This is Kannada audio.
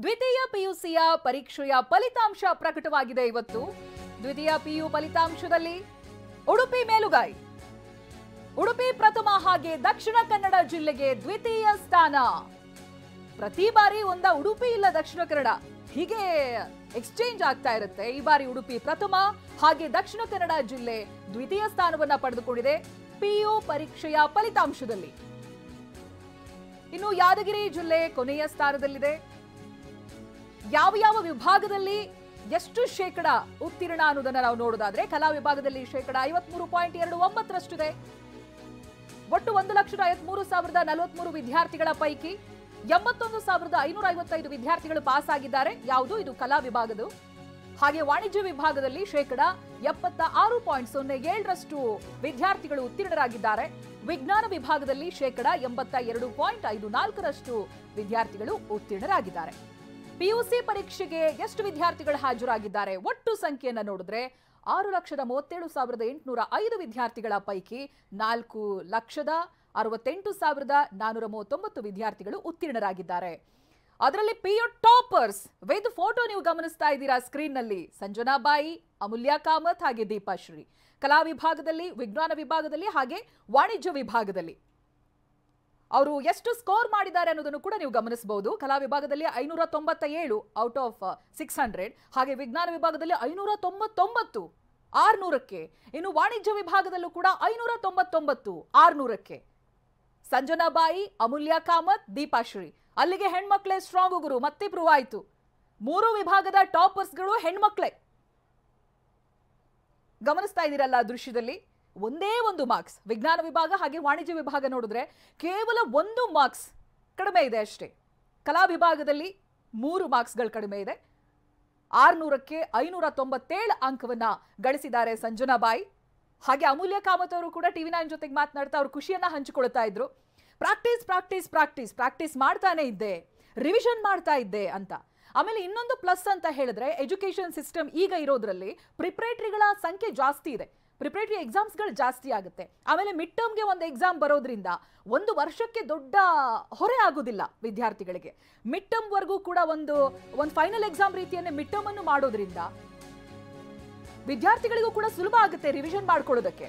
ದ್ವಿತೀಯ ಪಿಯುಸಿಯ ಪರೀಕ್ಷೆಯ ಫಲಿತಾಂಶ ಪ್ರಕಟವಾಗಿದೆ ಇವತ್ತು. ದ್ವಿತೀಯ ಪಿಯು ಫಲಿತಾಂಶದಲ್ಲಿ ಉಡುಪಿ ಮೇಲುಗೈ. ಉಡುಪಿ ಪ್ರಥಮ, ಹಾಗೆ ದಕ್ಷಿಣ ಕನ್ನಡ ಜಿಲ್ಲೆಗೆ ದ್ವಿತೀಯ ಸ್ಥಾನ. ಪ್ರತಿ ಬಾರಿ ಒಂದ ಉಡುಪಿ ಇಲ್ಲ ದಕ್ಷಿಣ ಕನ್ನಡ, ಹೀಗೆ ಎಕ್ಸ್ಚೇಂಜ್ ಆಗ್ತಾ ಇರುತ್ತೆ. ಈ ಬಾರಿ ಉಡುಪಿ ಪ್ರಥಮ, ಹಾಗೆ ದಕ್ಷಿಣ ಕನ್ನಡ ಜಿಲ್ಲೆ ದ್ವಿತೀಯ ಸ್ಥಾನವನ್ನ ಪಡೆದುಕೊಂಡಿದೆ ಪಿಯು ಪರೀಕ್ಷೆಯ ಫಲಿತಾಂಶದಲ್ಲಿ. ಇನ್ನು ಯಾದಗಿರಿ ಜಿಲ್ಲೆ ಕೊನೆಯ ಸ್ಥಾನದಲ್ಲಿದೆ. ಯಾವ ಯಾವ ವಿಭಾಗದಲ್ಲಿ ಎಷ್ಟು ಶೇಕಡ ಉತ್ತೀರ್ಣ ಅನ್ನೋದನ್ನ ನಾವು ನೋಡೋದಾದ್ರೆ, ಕಲಾ ವಿಭಾಗದಲ್ಲಿ ಶೇಕಡ 53.29ರಷ್ಟಿದೆ. ಒಟ್ಟು 1,53,043 ವಿದ್ಯಾರ್ಥಿಗಳ ಪೈಕಿ 81,555 ವಿದ್ಯಾರ್ಥಿಗಳು ಪಾಸ್ ಆಗಿದ್ದಾರೆ. ಯಾವುದು ಇದು ಕಲಾ ವಿಭಾಗದ. ಹಾಗೆ ವಾಣಿಜ್ಯ ವಿಭಾಗದಲ್ಲಿ ಶೇಕಡ 76.07ರಷ್ಟು ವಿದ್ಯಾರ್ಥಿಗಳು ಉತ್ತೀರ್ಣರಾಗಿದ್ದಾರೆ. ವಿಜ್ಞಾನ ವಿಭಾಗದಲ್ಲಿ ಶೇಕಡ 82.54ರಷ್ಟು ವಿದ್ಯಾರ್ಥಿಗಳು ಉತ್ತೀರ್ಣರಾಗಿದ್ದಾರೆ. ಪಿಯುಸಿ ಪರೀಕ್ಷೆಗೆ ಎಷ್ಟು ವಿದ್ಯಾರ್ಥಿಗಳು ಹಾಜರಾಗಿದ್ದಾರೆ? ಒಟ್ಟು ಸಂಖ್ಯೆಯನ್ನು ನೋಡಿದ್ರೆ 6,37,805 ವಿದ್ಯಾರ್ಥಿಗಳ ಪೈಕಿ 4,68,439 ವಿದ್ಯಾರ್ಥಿಗಳು ಉತ್ತೀರ್ಣರಾಗಿದ್ದಾರೆ. ಅದರಲ್ಲಿ ಪಿಯು ಟಾಪರ್ಸ್ ವಿತ್ ಫೋಟೋ ನೀವು ಗಮನಿಸ್ತಾ ಇದ್ದೀರಾ ಸ್ಕ್ರೀನ್ ನಲ್ಲಿ. ಸಂಜನಾ ಬಾಯಿ, ಅಮೂಲ್ಯ ಕಾಮತ್ ಹಾಗೆ ದೀಪಾಶ್ರೀ. ಕಲಾ ವಿಭಾಗದಲ್ಲಿ, ವಿಜ್ಞಾನ ವಿಭಾಗದಲ್ಲಿ ಹಾಗೆ ವಾಣಿಜ್ಯ ವಿಭಾಗದಲ್ಲಿ ಅವರು ಎಷ್ಟು ಸ್ಕೋರ್ ಮಾಡಿದ್ದಾರೆ ಅನ್ನೋದನ್ನು ಕೂಡ ನೀವು ಗಮನಿಸಬಹುದು. ಕಲಾ ವಿಭಾಗದಲ್ಲಿ 597 ಔಟ್ ಆಫ್ 600, ಹಾಗೆ ವಿಜ್ಞಾನ ವಿಭಾಗದಲ್ಲಿ 599 600ಕ್ಕೆ. ಇನ್ನು ವಾಣಿಜ್ಯ ವಿಭಾಗದಲ್ಲೂ ಕೂಡ 599 600ಕ್ಕೆ. ಸಂಜನಾ ಬಾಯಿ, ಅಮೂಲ್ಯ ಕಾಮತ್, ದೀಪಾಶ್ರೀ. ಅಲ್ಲಿಗೆ ಹೆಣ್ಮಕ್ಳೇ ಸ್ಟ್ರಾಂಗ್ ಗುರು, ಮತ್ತೆ ಪ್ರೂವ್ ಆಯ್ತು. 3 ವಿಭಾಗದ ಟಾಪರ್ಸ್ಗಳು ಹೆಣ್ಮಕ್ಳೇ. ಗಮನಿಸ್ತಾ ಇದ್ದೀರಲ್ಲ ದೃಶ್ಯದಲ್ಲಿ, ಒಂದೇ ಒಂದು ಮಾರ್ಕ್ಸ್ ವಿಜ್ಞಾನ ವಿಭಾಗ ಹಾಗೆ ವಾಣಿಜ್ಯ ವಿಭಾಗ ನೋಡಿದ್ರೆ ಕೇವಲ 1 ಮಾರ್ಕ್ಸ್ ಕಡಿಮೆ ಇದೆ ಅಷ್ಟೇ. ಕಲಾ ವಿಭಾಗದಲ್ಲಿ 3 ಮಾರ್ಕ್ಸ್ಗಳು ಕಡಿಮೆ ಇದೆ. 600ಕ್ಕೆ 597 ಅಂಕವನ್ನ ಗಳಿಸಿದ್ದಾರೆ ಸಂಜನಾ ಬಾಯಿ. ಹಾಗೆ ಅಮೂಲ್ಯ ಕಾಮತ್ ಅವರು ಕೂಡ TV9 ಜೊತೆಗೆ ಮಾತನಾಡ್ತಾ ಅವ್ರ ಖುಷಿಯನ್ನ ಹಂಚಿಕೊಳ್ತಾ ಇದ್ರು. ಪ್ರಾಕ್ಟೀಸ್ ಪ್ರಾಕ್ಟೀಸ್ ಪ್ರಾಕ್ಟೀಸ್ ಪ್ರಾಕ್ಟೀಸ್ ಮಾಡ್ತಾನೆ ಇದ್ದೆ, ರಿವಿಷನ್ ಮಾಡ್ತಾ ಇದ್ದೆ ಅಂತ. ಆಮೇಲೆ ಇನ್ನೊಂದು ಪ್ಲಸ್ ಅಂತ ಹೇಳಿದ್ರೆ, ಎಜುಕೇಶನ್ ಸಿಸ್ಟಮ್ ಈಗ ಇರೋದ್ರಲ್ಲಿ ಪ್ರಿಪರೇಟರಿಗಳ ಸಂಖ್ಯೆ ಜಾಸ್ತಿ ಇದೆ. ಪ್ರಿಪರೇಟರಿ ಎಕ್ಸಾಮ್ಸ್ಗಳು ಜಾಸ್ತಿ ಆಗುತ್ತೆ. ಆಮೇಲೆ ಮಿಡ್ ಟರ್ಮ್ಗೆ ಒಂದು ಎಕ್ಸಾಮ್ ಬರೋದ್ರಿಂದ ಒಂದು ವರ್ಷಕ್ಕೆ ದೊಡ್ಡ ಹೊರೆ ಆಗೋದಿಲ್ಲ ವಿದ್ಯಾರ್ಥಿಗಳಿಗೆ. ಮಿಡ್ ಟರ್ಮ್ ವರ್ಗೂ ಕೂಡ ಒಂದು ಫೈನಲ್ ಎಕ್ಸಾಮ್ ರೀತಿಯನ್ನೇ ಮಿಡ್ ಟರ್ಮ್ ಅನ್ನು ಮಾಡೋದ್ರಿಂದ ವಿದ್ಯಾರ್ಥಿಗಳಿಗೂ ಕೂಡ ಸುಲಭ ಆಗುತ್ತೆ ರಿವಿಷನ್ ಮಾಡ್ಕೊಳ್ಳೋದಕ್ಕೆ.